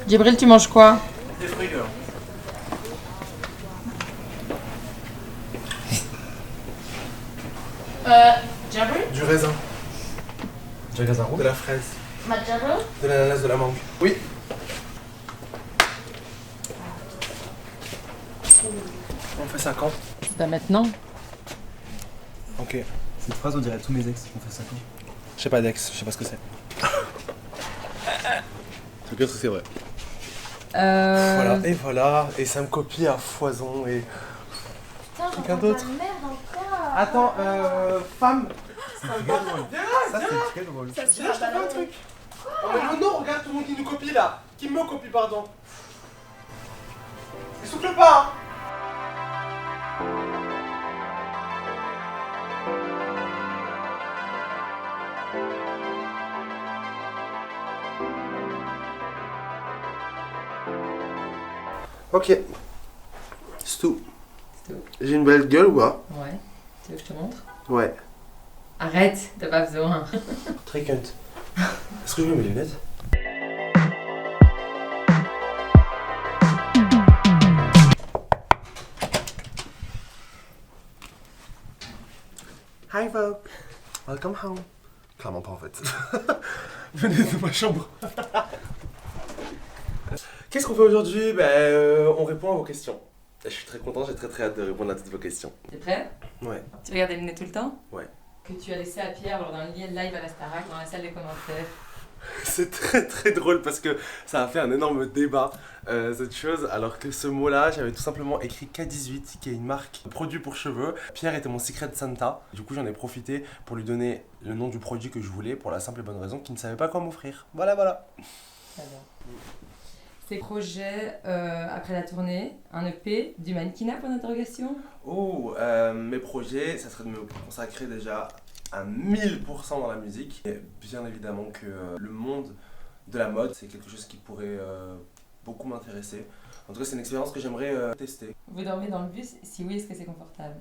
Djibril, tu manges quoi? Des fruits, girl. Djibril? Du raisin, Du raisin rouge. de la fraise, Djibril? de l'ananas, de la mangue. Oui. On fait ça quand? Bah maintenant. Ok. Cette phrase, on dirait tous mes ex. On fait ça quand? Je sais pas d'ex, je sais pas ce que c'est. C'est que c'est vrai. Voilà, et voilà, et ça me copie à foison et... Putain, Quelqu'un d'autre? ta merde encore. Attends, femme. C'est très drôle. Viens là, Ça, viens là. c'est très drôle. Viens, je te fais un truc. Oh, mais non, regarde tout le monde qui nous copie là. Qui me copie, pardon. Il souffle pas, hein. Ok. C'est tout. C'est tout. J'ai une belle gueule ou pas? Ouais. Tu veux que je te montre? Ouais. Arrête, t'as pas besoin. Très cunt. Est-ce que je mets mes lunettes? Hi Vogue. Welcome home. Clairement pas en fait. Venez de ma chambre. Qu'est-ce qu'on fait aujourd'hui? On répond à vos questions. Je suis très content, j'ai très hâte de répondre à toutes vos questions. T'es prêt? Ouais. Tu regardes les lunettes tout le temps? Ouais. Que tu as laissé à Pierre lors d'un live à la Starac dans la salle des commentaires. C'est très drôle parce que ça a fait un énorme débat, cette chose, alors que ce mot-là, j'avais tout simplement écrit K18, qui est une marque de produits pour cheveux. Pierre était mon secret Santa, du coup j'en ai profité pour lui donner le nom du produit que je voulais, pour la simple et bonne raison qu'il ne savait pas quoi m'offrir. Voilà. Tes projets après la tournée, un EP, du mannequinat pour d'interrogation. Oh, mes projets, ça serait de me consacrer déjà à 1000% dans la musique. Et bien évidemment que le monde de la mode, c'est quelque chose qui pourrait beaucoup m'intéresser. En tout cas, c'est une expérience que j'aimerais tester. Vous dormez dans le bus? Si oui, est-ce que c'est confortable?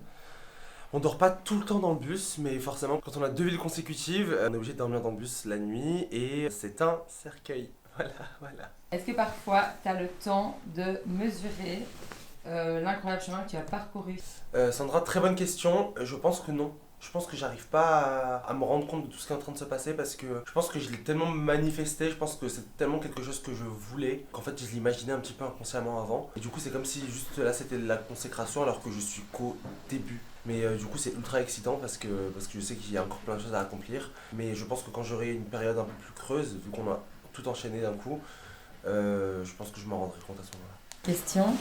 On dort pas tout le temps dans le bus, mais forcément, quand on a 2 villes consécutives, on est obligé de dormir dans le bus la nuit et c'est un cercueil. Voilà. Est-ce que parfois tu as le temps de mesurer l'incroyable chemin que tu as parcouru? Sandra, très bonne question. Je pense que non. Je pense que j'arrive pas à me rendre compte de tout ce qui est en train de se passer parce que je pense que je l'ai tellement manifesté, je pense que c'est tellement quelque chose que je voulais qu'en fait je l'imaginais un petit peu inconsciemment avant. Et du coup c'est comme si juste là c'était la consécration alors que je suis qu'au début. Mais du coup c'est ultra excitant parce que je sais qu'il y a encore plein de choses à accomplir. Mais je pense que quand j'aurai une période un peu plus creuse, vu qu'on a tout enchaîné d'un coup, je pense que je m'en rendrai compte à ce moment-là. Question.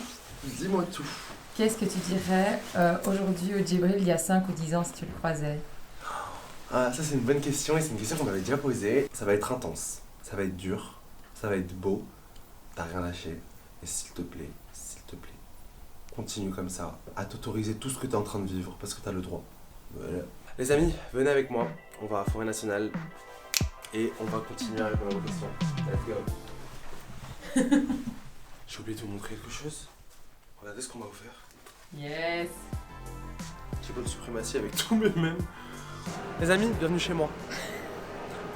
Dis-moi tout. Qu'est-ce que tu dirais aujourd'hui au Djibril il y a 5 ou 10 ans si tu le croisais? Ah, ça c'est une bonne question et c'est une question qu'on m'avait déjà posée. Ça va être intense, ça va être dur, ça va être beau, t'as rien lâché. Et s'il te plaît, continue comme ça, à t'autoriser tout ce que t'es en train de vivre parce que t'as le droit. Voilà. Les amis, venez avec moi, on va à Forêt Nationale et on va continuer avec ma question. Let's go. J'ai oublié de vous montrer quelque chose. Regardez ce qu'on m'a offert. Yes. J'ai pas de suprématie avec tous mes mêmes. Les amis, bienvenue chez moi.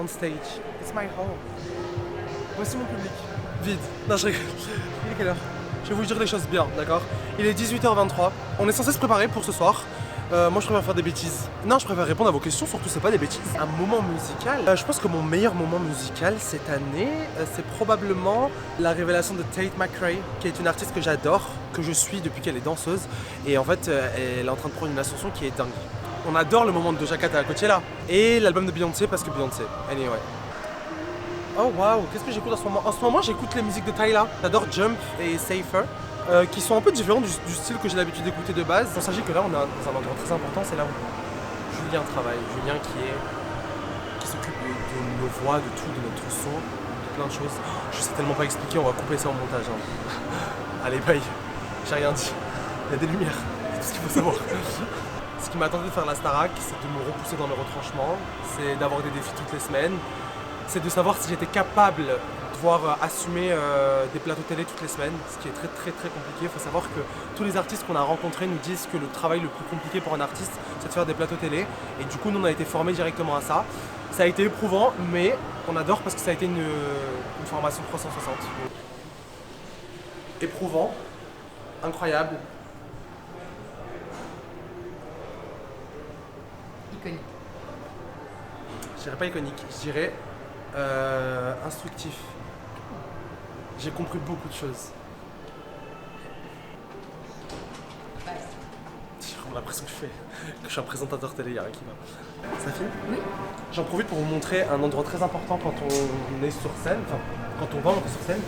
On stage. It's my home. Voici mon public. Vide. Non, je rigole. Il est quelle heure? Je vais vous dire les choses bien, d'accord? Il est 18h23. On est censé se préparer pour ce soir. Moi je préfère faire des bêtises. Non, je préfère répondre à vos questions, surtout c'est pas des bêtises. Un moment musical. Je pense que mon meilleur moment musical cette année, c'est probablement la révélation de Tate McRae, qui est une artiste que j'adore, que je suis depuis qu'elle est danseuse. Et en fait, elle est en train de prendre une ascension qui est dingue. On adore le moment de Doja Cat à Coachella. Et l'album de Beyoncé parce que Beyoncé. Anyway. Oh waouh, qu'est-ce que j'écoute en ce moment? En ce moment, j'écoute les musiques de Tyla. J'adore Jump et Safer. Qui sont un peu différents du style que j'ai l'habitude d'écouter de base. Il s'agit que là on est dans un endroit très important, c'est là où Julien travaille. Julien qui s'occupe de nos voix, de tout, de notre son, de plein de choses. Je sais tellement pas expliquer, on va couper ça en montage. Hein. Allez bye, j'ai rien dit. Il y a des lumières, c'est tout ce qu'il faut savoir. Ce qui m'a tenté de faire la Starac, c'est de me repousser dans mes retranchements, c'est d'avoir des défis toutes les semaines, c'est de savoir si j'étais capable pouvoir assumer des plateaux télé toutes les semaines, ce qui est très compliqué. Il faut savoir que tous les artistes qu'on a rencontrés nous disent que le travail le plus compliqué pour un artiste, c'est de faire des plateaux télé. Et du coup, nous, on a été formés directement à ça. Ça a été éprouvant, mais on adore parce que ça a été une formation 360. éprouvant, incroyable, Iconique. je dirais pas iconique, je dirais instructif. J'ai compris beaucoup de choses. Base. J'ai vraiment l'impression que je suis un présentateur télé, y'a rien qui va. Ça filme? Oui. J'en profite pour vous montrer un endroit très important quand on est sur scène, enfin quand on va monter sur scène,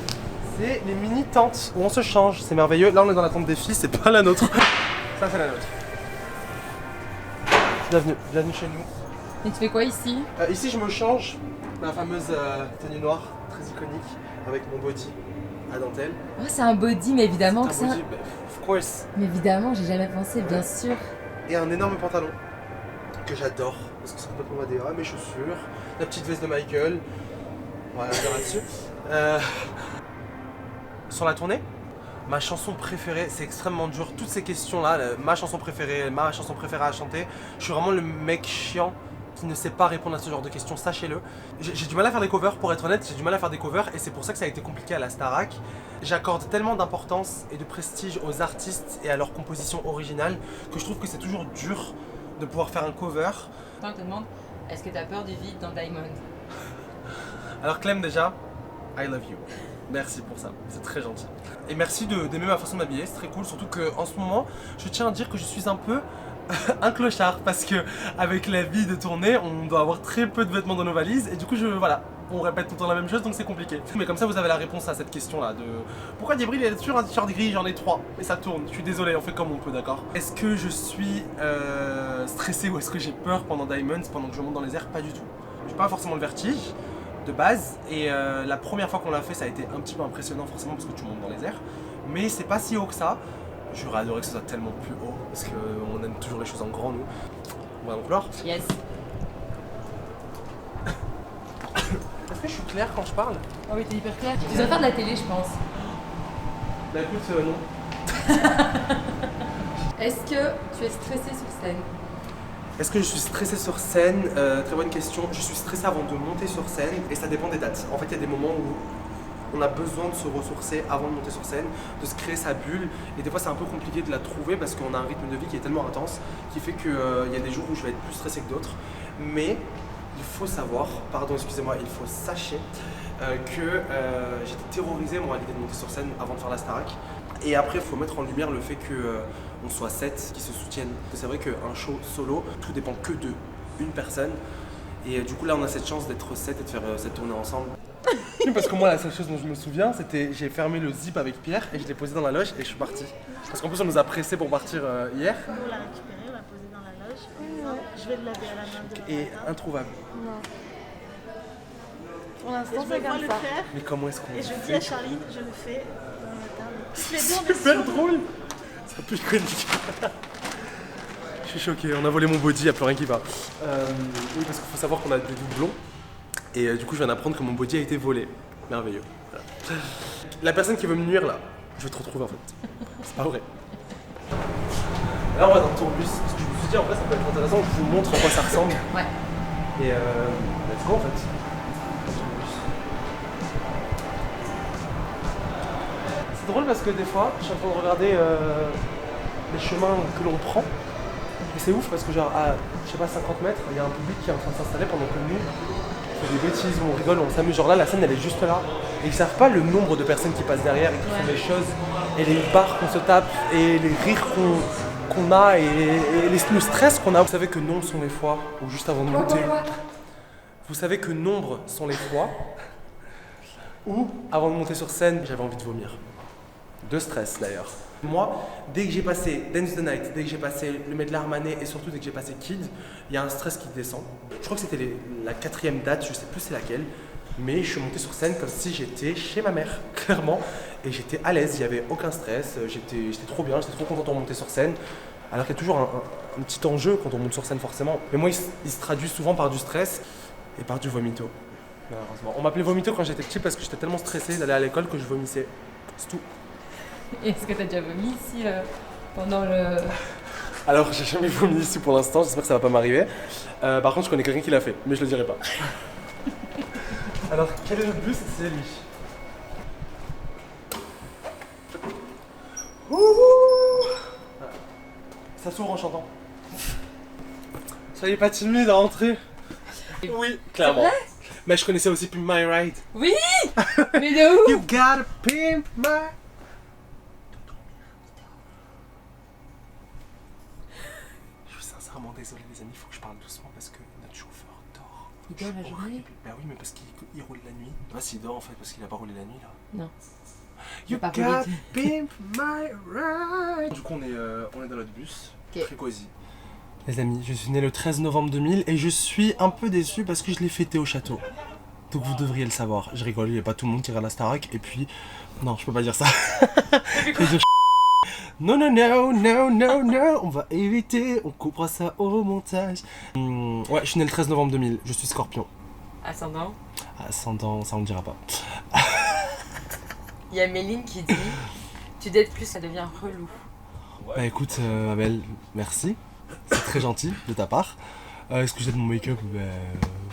c'est les mini tentes où on se change, c'est merveilleux. Là on est dans la tente des filles, c'est pas la nôtre. Ça c'est la nôtre. Bienvenue chez nous. Et tu fais quoi ici? Ici je me change, ma fameuse tenue noire, très iconique, avec mon body à dentelle. Oh, c'est un body, mais évidemment que C'est un ça. body, bah, of course. Mais évidemment, j'ai jamais pensé, bien sûr. Et un énorme pantalon que j'adore parce que c'est complètement ADA, mes chaussures, la petite veste de Michael. Voilà, on verra dessus. Sur la tournée, ma chanson préférée, c'est extrêmement dur. Toutes ces questions-là, ma chanson préférée à chanter, je suis vraiment le mec chiant qui ne sait pas répondre à ce genre de questions, sachez-le. J'ai du mal à faire des covers, pour être honnête, j'ai du mal à faire des covers et c'est pour ça que ça a été compliqué à la Starac. J'accorde tellement d'importance et de prestige aux artistes et à leur composition originale que je trouve que c'est toujours dur de pouvoir faire un cover. Quand on te demande, est-ce que t'as peur du vide dans Diamond? Alors Clem déjà, I love you. Merci pour ça, c'est très gentil. Et merci d'aimer ma façon de m'habiller, c'est très cool, surtout qu'en ce moment, je tiens à dire que je suis un peu un clochard parce que avec la vie de tournée, on doit avoir très peu de vêtements dans nos valises et du coup voilà, on répète tout le temps la même chose donc c'est compliqué. Mais comme ça vous avez la réponse à cette question là de pourquoi Djibril est sur un t-shirt gris, j'en ai 3 et ça tourne, je suis désolé, on fait comme on peut, d'accord. Est-ce que je suis stressé ou est-ce que j'ai peur pendant Diamonds, pendant que je monte dans les airs? Pas du tout. J'ai pas forcément le vertige de base et la première fois qu'on l'a fait ça a été un petit peu impressionnant forcément parce que tu montes dans les airs, mais c'est pas si haut que ça. J'aurais adoré que ce soit tellement plus haut parce qu'on aime toujours les choses en grand nous. On va dans le couloir. Yes. Est-ce que je suis clair quand je parle? Oh oui, t'es hyper clair. Tu dois faire de la télé, je pense. Bah écoute, non. Est-ce que tu es stressé sur scène? Est-ce que je suis stressé sur scène? Très bonne question. Je suis stressé avant de monter sur scène et ça dépend des dates. En fait, il y a des moments où on a besoin de se ressourcer avant de monter sur scène, de se créer sa bulle. Et des fois, c'est un peu compliqué de la trouver parce qu'on a un rythme de vie qui est tellement intense qui fait qu'il y a des jours où je vais être plus stressé que d'autres. Mais il faut savoir, pardon, excusez-moi, il faut sachez que j'étais terrorisé moi à l'idée de monter sur scène avant de faire la Starac. Et après, il faut mettre en lumière le fait qu'on soit 7 qui se soutiennent. C'est vrai qu'un show solo, tout dépend que de une personne. Et du coup, là, on a cette chance d'être 7 et de faire cette tournée ensemble. Parce que moi, la seule chose dont je me souviens, c'était j'ai fermé le zip avec Pierre et je l'ai posé dans la loge et je suis parti. Parce qu'en plus, on nous a pressés pour partir hier. On l'a récupéré, on l'a posé dans la loge. Je vais le laver à la main de Et introuvable. Pour l'instant, je c'est vais voir comme le ça. faire Mais comment est-ce qu'on et je le dis à fait? Charline, je le fais dans le matin. Toutes les C'est deux, on est super sûres. drôle. C'est un peu iconique. Je suis choqué, on a volé mon body, il n'y a plus rien qui va. Oui, parce qu'il faut savoir qu'on a des doublons. Et du coup, je viens d'apprendre que mon body a été volé. Merveilleux. Voilà. La personne qui veut me nuire là, je vais te retrouver en fait. C'est pas vrai. Là, on va dans le tourbus. Parce que je me suis dit, en fait, ça peut être intéressant que je vous montre à quoi ça ressemble. Ouais. Et let's go en fait. C'est drôle parce que des fois, je suis en train de regarder les chemins que l'on prend. Et c'est ouf parce que genre à, je sais pas, 50 mètres, il y a un public qui est en train de s'installer pendant que nous, on fait des bêtises, on rigole, on s'amuse. Genre là, la scène elle est juste là. Et ils savent pas le nombre de personnes qui passent derrière et qui font des choses. Et les barres qu'on se tape, et les rires qu'on a, et le stress qu'on a. Vous savez que nombre sont les fois, ou juste avant de monter. Vous savez que nombre sont les fois où, avant de monter sur scène, j'avais envie de vomir. De stress d'ailleurs. Moi, dès que j'ai passé Dance the Night, dès que j'ai passé le medley Armanet et surtout dès que j'ai passé Kid, il y a un stress qui descend. Je crois que c'était la 4e date, je sais plus c'est laquelle, mais je suis monté sur scène comme si j'étais chez ma mère, clairement, et j'étais à l'aise, il n'y avait aucun stress, j'étais trop bien, j'étais trop content de monter sur scène. Alors qu'il y a toujours un petit enjeu quand on monte sur scène forcément, mais moi il se traduit souvent par du stress et par du vomito. Malheureusement. On m'appelait vomito quand j'étais petit parce que j'étais tellement stressé d'aller à l'école que je vomissais. C'est tout. Est-ce que t'as déjà vomi ici pendant le... Alors, j'ai jamais vomi ici pour l'instant, j'espère que ça va pas m'arriver. Par contre, je connais quelqu'un qui l'a fait, mais je le dirai pas. Alors, quel est le bus? C'est lui. Ça s'ouvre en chantant. Soyez pas timide à entrer. Oui, clairement. Mais je connaissais aussi Pimp My Ride. Oui. Mais de où? You gotta pimp my... Je suis sincèrement désolé les amis, il faut que je parle doucement parce que notre chauffeur dort. Il dort la journée? Bah oui, mais parce qu'il roule la nuit. Ah s'il dort en fait parce qu'il a pas roulé la nuit là. Non. You pas gotta roulé. pimp my ride. Du coup on est dans notre bus, Ok. très cosy. Les amis, je suis né le 13 novembre 2000 et je suis un peu déçu parce que je l'ai fêté au château. Donc vous devriez le savoir. Je rigole, il n'y a pas tout le monde qui regarde la Starac. Et puis... Non, je peux pas dire ça. Je vais dire non, non, non, non, non, non. On va éviter, on coupera ça au montage. Ouais, je suis né le 13 novembre 2000. Je suis Scorpion. Ascendant. Ascendant, ça on le dira pas. Il y a Méline qui dit tu dates plus, ça devient relou. Bah écoute, Abel, merci. C'est très gentil de ta part. Est-ce que j'ai de mon make-up?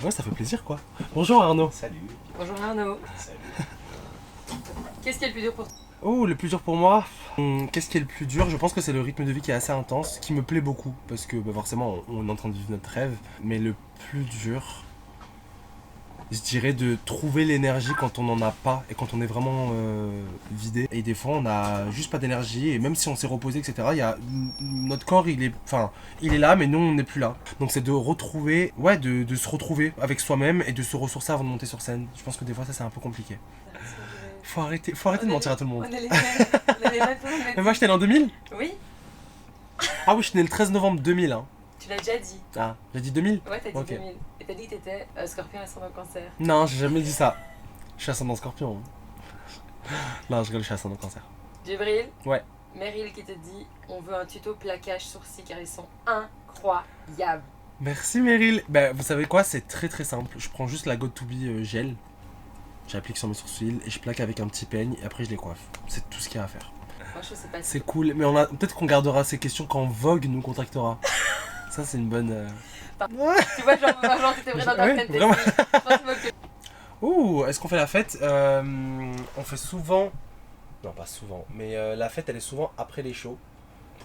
Ouais, ça fait plaisir quoi. Bonjour Arnaud. Salut. Bonjour Arnaud. Salut. Qu'est-ce qui est le plus dur pour toi? Oh, le plus dur pour moi, qu'est-ce qui est le plus dur? Je pense que c'est le rythme de vie qui est assez intense, qui me plaît beaucoup, parce que forcément on est en train de vivre notre rêve. Mais le plus dur, je dirais de trouver l'énergie quand on n'en a pas et quand on est vraiment vidé. Et des fois on n'a juste pas d'énergie et même si on s'est reposé etc, notre corps il est là mais nous on n'est plus là. Donc c'est de retrouver, ouais de se retrouver avec soi-même et de se ressourcer avant de monter sur scène. Je pense que des fois ça c'est un peu compliqué. Faut arrêter de mentir à tout le monde. On est les mêmes. On est les mêmes. Mais moi j'étais né en 2000? Oui, Ah oui je suis né le 13 novembre 2000 hein. tu l'as déjà dit. Ah, j'ai dit 2000? Ouais, t'as dit Ok. 2000. Et t'as dit que t'étais Scorpion ascendant Cancer. Non, j'ai jamais dit ça. Je suis ascendant Scorpion. Non, je rigole, je suis ascendant Cancer. Djibril. Ouais. Meryl qui te dit on veut un tuto plaquage sourcils car ils sont incroyables. Merci Meryl. Bah, vous savez quoi, c'est très très simple. Je prends juste la Got2b gel, j'applique sur mes sourcils et je plaque avec un petit peigne et après je les coiffe. C'est tout ce qu'il y a à faire. Moi je sais pas si. C'est cool, mais peut-être qu'on gardera ces questions quand Vogue nous contactera. Ça, c'est une bonne. Tu vois, genre t'étais vrai dans ta Ouais, tête. vraiment. Franchement, Ouh, est-ce qu'on fait la fête? On fait souvent. Non, pas souvent, mais la fête elle est souvent après les shows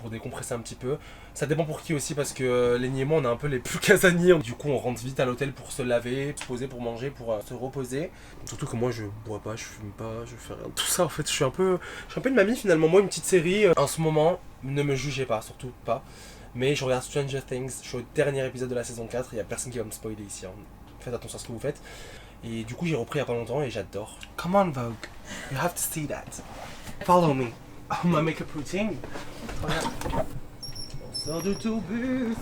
pour décompresser un petit peu. Ça dépend pour qui aussi parce que Lenny et moi on est un peu les plus casaniers. Du coup, on rentre vite à l'hôtel pour se laver, se poser, pour manger, pour se reposer. Surtout que moi je bois pas, je fume pas, je fais rien de tout ça en fait. Je suis un peu une mamie finalement. Moi, une petite série en ce moment, ne me jugez pas, surtout pas. Mais je regarde Stranger Things, je suis au dernier épisode de la saison 4, il n'y a personne qui va me spoiler ici, hein. Faites attention à ce que vous faites. Et du coup j'ai repris il n'y a pas longtemps et j'adore. Come on Vogue, you have to see that. Follow me. Oh, my makeup routine. On sort de tout bus.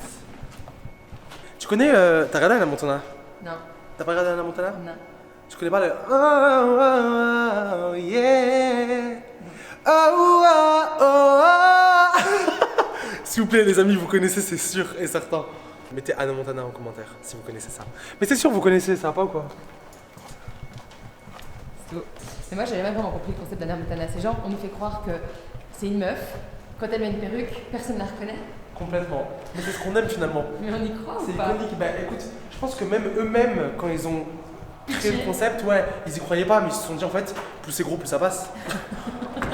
Tu connais, t'as regardé Hannah Montana? Non, T'as pas regardé Hannah Montana? non. Tu connais pas le oh, oh, oh yeah. Oh, oh, oh, oh. S'il vous plaît les amis, vous connaissez, c'est sûr et certain. Mettez Hannah Montana en commentaire si vous connaissez ça. Mais c'est sûr vous connaissez ça, pas ou quoi? C'est beau. Mais moi j'avais même vraiment compris le concept d'Hannah Montana. C'est genre on nous fait croire que c'est une meuf, quand elle met une perruque, personne ne la reconnaît. Complètement. Mais c'est ce qu'on aime finalement. Mais on y croit C'est ou pas? iconique. Bah écoute, je pense que même eux-mêmes, quand ils ont créé le concept, ouais, ils y croyaient pas, mais ils se sont dit en fait, plus c'est gros, plus ça passe.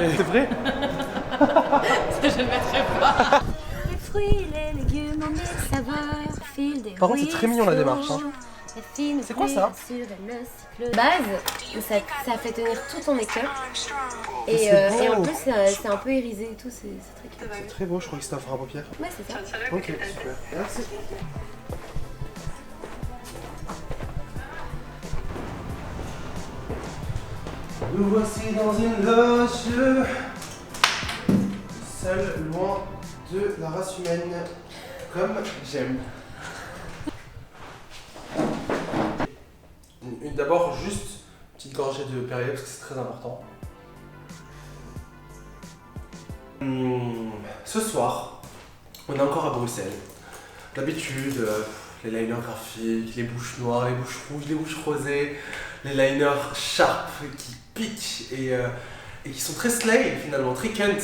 Et c'est vrai. Je ne mettrai pas. Les fruits, les légumes, en mille saveurs, fil des Par contre, c'est très mignon, la démarche, hein. C'est quoi, ça? Base, ça fait tenir tout ton make-up. Mais Et, c'est beau. et en plus, c'est un peu irisé et tout, c'est très cute. C'est très beau, je crois que c'était un fard à paupières. Ouais, c'est ça. Ok, super. Merci. Nous voici dans une loge, seul, loin de la race humaine, comme j'aime. D'abord, juste une petite gorgée de Perrier parce que c'est très important. Ce soir, on est encore à Bruxelles. D'habitude, les liners graphiques, les bouches noires, les bouches rouges, les bouches rosées, les liners sharp qui piquent et qui sont très slay finalement, très cunt.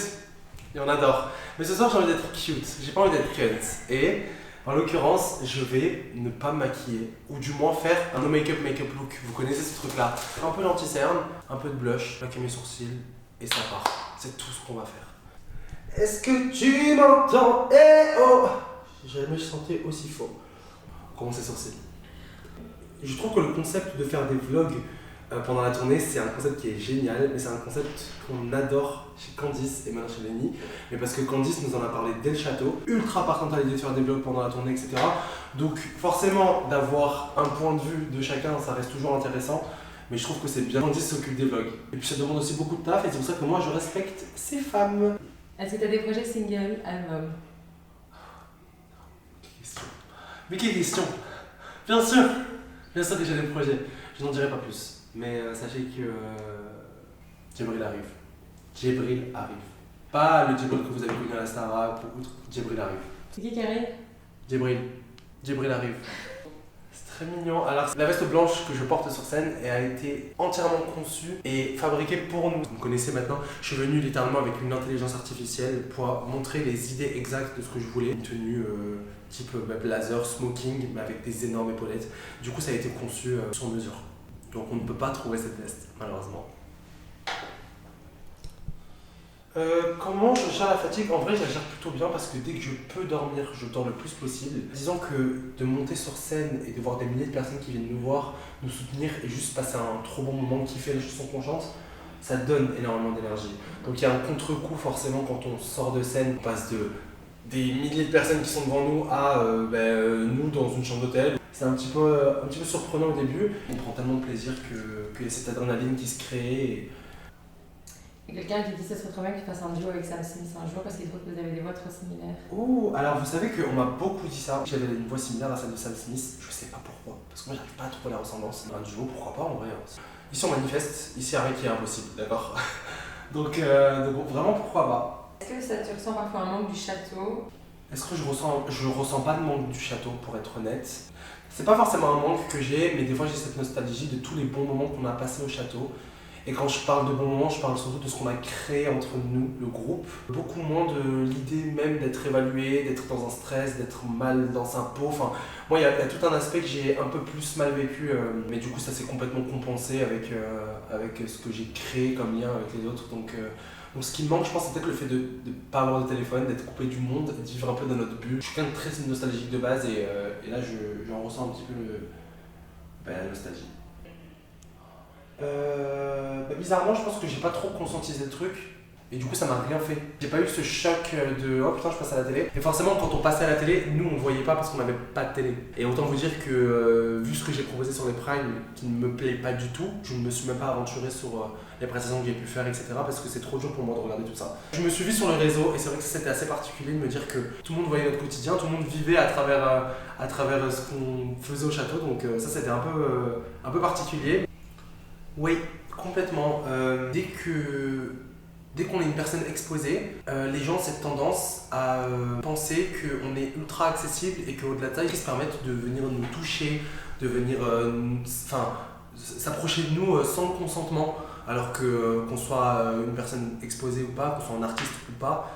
Et on adore. Mais ce soir, j'ai envie d'être cute, j'ai pas envie d'être cunt. Et en l'occurrence, je vais ne pas me maquiller, ou du moins faire un no make-up look. Vous connaissez ce truc là. Un peu d'anti-cerne, un peu de blush, plaquer mes sourcils, et ça part. C'est tout ce qu'on va faire. Est-ce que tu m'entends? Eh oh! J'ai jamais chanté aussi fort. Comment c'est sorti? Je trouve que le concept de faire des vlogs pendant la tournée, c'est un concept qui est génial, mais c'est un concept qu'on adore chez Candice et maintenant chez Lenny. Mais parce que Candice nous en a parlé dès le château, ultra partante à l'idée de faire des vlogs pendant la tournée, etc. Donc forcément, d'avoir un point de vue de chacun, ça reste toujours intéressant. Mais je trouve que c'est bien Candice s'occupe des vlogs. Et puis ça demande aussi beaucoup de taf, et c'est pour ça que moi je respecte ces femmes. Est-ce que tu as des projets single, album? Question. Mais quelle question? Bien sûr que j'ai des projets. Je n'en dirai pas plus. Mais sachez que Djibril arrive. Djibril arrive. Pas le Djibril que vous avez connu à la Starac ou autre. Djibril arrive. C'est qui arrive? Djibril arrive. C'est très mignon. Alors, la veste blanche que je porte sur scène a été entièrement conçue et fabriquée pour nous. Vous me connaissez maintenant. Je suis venu littéralement avec une intelligence artificielle pour montrer les idées exactes de ce que je voulais. Une tenue type blazer, smoking, mais avec des énormes épaulettes. Du coup, ça a été conçu sur mesure. Donc on ne peut pas trouver cette veste, malheureusement. Comment je gère la fatigue? En vrai, je la gère plutôt bien parce que dès que je peux dormir, je dors le plus possible. Disons que de monter sur scène et de voir des milliers de personnes qui viennent nous voir, nous soutenir et juste passer un trop bon moment, kiffer les chansons qu'on chante, ça donne énormément d'énergie. Donc il y a un contre-coup forcément quand on sort de scène, on passe des milliers de personnes qui sont devant nous à nous dans une chambre d'hôtel. C'est un petit peu surprenant au début. On prend tellement de plaisir qu'il y a cette adrénaline qui se crée. Il y a quelqu'un qui dit que ce serait trop bien que tu fasses un duo avec Sam Smith un jour parce qu'il trouve que vous avez des voix trop similaires. Ouh, alors vous savez qu'on m'a beaucoup dit ça. J'avais une voix similaire à celle de Sam Smith. Je sais pas pourquoi. Parce que moi j'arrive pas à trouver la ressemblance. Un duo, pourquoi pas en vrai. Ici on manifeste, ici il n'y a rien qui est impossible, d'accord? donc vraiment pourquoi pas. Est-ce que tu ressens parfois un manque du château? Est-ce que je ressens pas de manque du château pour être honnête? C'est pas forcément un manque que j'ai, mais des fois j'ai cette nostalgie de tous les bons moments qu'on a passés au château. Et quand je parle de bons moments, je parle surtout de ce qu'on a créé entre nous, le groupe. Beaucoup moins de l'idée même d'être évalué, d'être dans un stress, d'être mal dans sa peau. Enfin, moi, il y a tout un aspect que j'ai un peu plus mal vécu, mais du coup, ça s'est complètement compensé avec ce que j'ai créé comme lien avec les autres. Donc ce qui me manque, je pense, c'est peut-être le fait de ne pas avoir de téléphone, d'être coupé du monde, de vivre un peu dans notre bulle. Je suis quelqu'un de très nostalgique de base et là, j'en ressens un petit peu la nostalgie. Bizarrement, je pense que j'ai pas trop conscientisé le truc et du coup ça m'a rien fait. J'ai pas eu ce choc de oh putain je passe à la télé. Et forcément quand on passait à la télé, nous on le voyait pas parce qu'on n'avait pas de télé. Et autant vous dire que vu ce que j'ai proposé sur les primes qui ne me plaît pas du tout, je ne me suis même pas aventuré sur les prestations que j'ai pu faire etc. parce que c'est trop dur pour moi de regarder tout ça. Je me suis vu sur le réseau et c'est vrai que c'était assez particulier de me dire que tout le monde voyait notre quotidien, tout le monde vivait à travers ce qu'on faisait au château, donc ça c'était un peu particulier. Oui, complètement. Dès qu'on est une personne exposée, les gens ont cette tendance à penser qu'on est ultra accessible et qu'au-delà de ça, ils se permettent de venir nous toucher, de venir s'approcher de nous sans le consentement, alors qu'on soit une personne exposée ou pas, qu'on soit un artiste ou pas,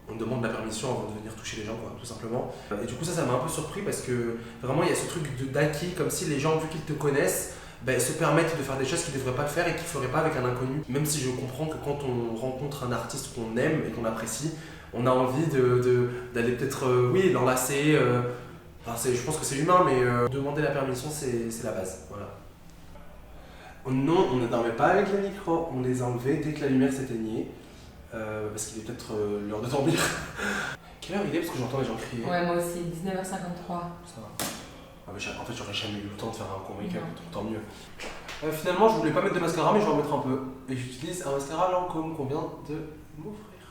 on demande la permission avant de venir toucher les gens, quoi, tout simplement. Et du coup ça m'a un peu surpris parce que vraiment il y a ce truc d'acquis, comme si les gens, vu qu'ils te connaissent, se permettent de faire des choses qu'ils ne devraient pas faire et qu'ils ne feraient pas avec un inconnu. Même si je comprends que quand on rencontre un artiste qu'on aime et qu'on apprécie, on a envie d'aller peut-être l'enlacer. Je pense que c'est humain, mais demander la permission, c'est la base. Voilà. Non, on ne dormait pas avec les micros, on les a enlevés dès que la lumière s'éteignait. Parce qu'il est peut-être l'heure de dormir. Quelle heure il est? Parce que j'entends les gens crier. Ouais, moi aussi, 19h53. Ça va. En fait, j'aurais jamais eu le temps de faire un court make-up, tant mieux. Finalement, je voulais pas mettre de mascara, mais je vais en mettre un peu. Et j'utilise un mascara Lancôme qu'on vient de m'offrir.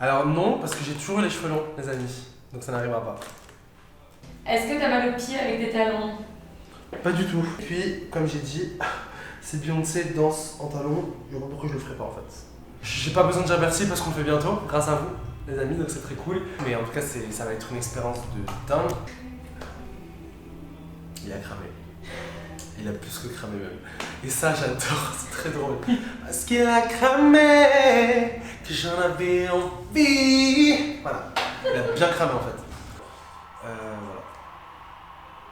Alors non, parce que j'ai toujours eu les cheveux longs, les amis. Donc ça n'arrivera pas. Est-ce que t'as mal aux pieds avec des talons? Pas du tout. Puis, comme j'ai dit, si Beyoncé danse en talons, je vois pourquoi je le ferai pas en fait. J'ai pas besoin de dire merci parce qu'on le fait bientôt, grâce à vous, les amis, donc c'est très cool. Mais en tout cas, ça va être une expérience de dingue. Il a cramé. Il a plus que cramé même. Et ça j'adore, c'est très drôle. Parce qu'il a cramé, que j'en avais envie. Voilà, il a bien cramé en fait. Voilà.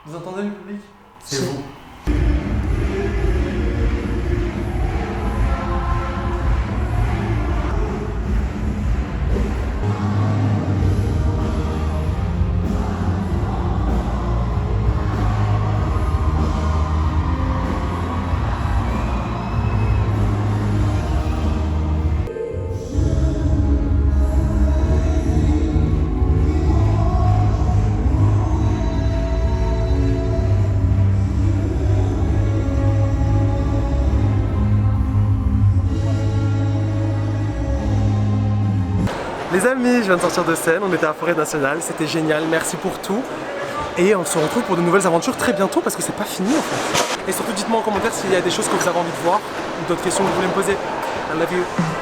Vous entendez le public? C'est vous. Les amis, je viens de sortir de scène, on était à la Forêt Nationale, c'était génial, merci pour tout. Et on se retrouve pour de nouvelles aventures très bientôt parce que c'est pas fini en fait. Et surtout dites-moi en commentaire s'il y a des choses que vous avez envie de voir ou d'autres questions que vous voulez me poser. I love you.